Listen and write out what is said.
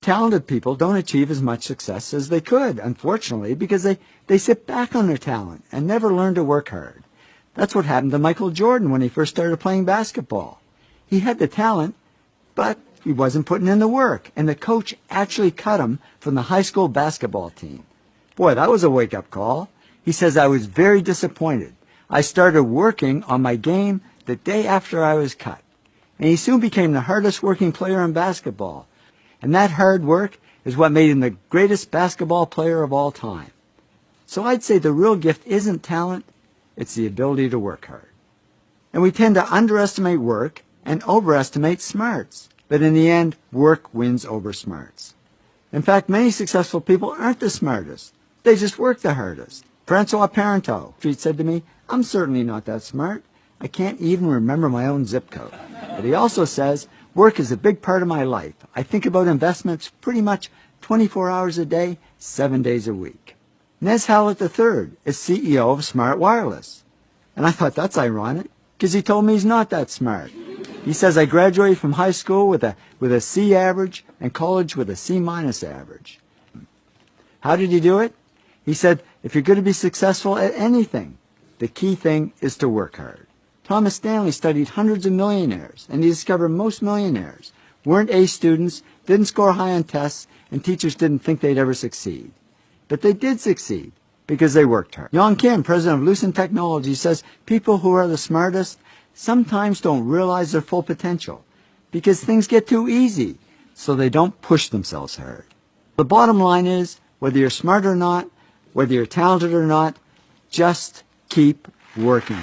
talented people don't achieve as much success as they could, unfortunately, because they sit back on their talent and never learn to work hard. That's what happened to Michael Jordan when he first started playing basketball. He had the talent, but he wasn't putting in the work, and the coach actually cut him from the high school basketball team. Boy, that was a wake-up call. He says, I was very disappointed. I started working on my game the day after I was cut. And he soon became the hardest working player in basketball. And that hard work is what made him the greatest basketball player of all time. So I'd say the real gift isn't talent, it's the ability to work hard. And we tend to underestimate work and overestimate smarts. But in the end, work wins over smarts. In fact, many successful people aren't the smartest. They just work the hardest. Francois Parenteau said to me, I'm certainly not that smart. I can't even remember my own zip code. But he also says, work is a big part of my life. I think about investments pretty much 24 hours a day, 7 days a week. Nez Hallett III is CEO of Smart Wireless. And I thought that's ironic, because he told me he's not that smart. He says, I graduated from high school with a C average and college with a C- average. How did he do it? He said, if you're going to be successful at anything, the key thing is to work hard. Thomas Stanley studied hundreds of millionaires, and he discovered most millionaires weren't A students, didn't score high on tests, and teachers didn't think they'd ever succeed. But they did succeed because they worked hard. Young Kim, president of Lucent Technology, says people who are the smartest sometimes don't realize their full potential because things get too easy, so they don't push themselves hard. The bottom line is, whether you're smart or not, whether you're talented or not, just keep working.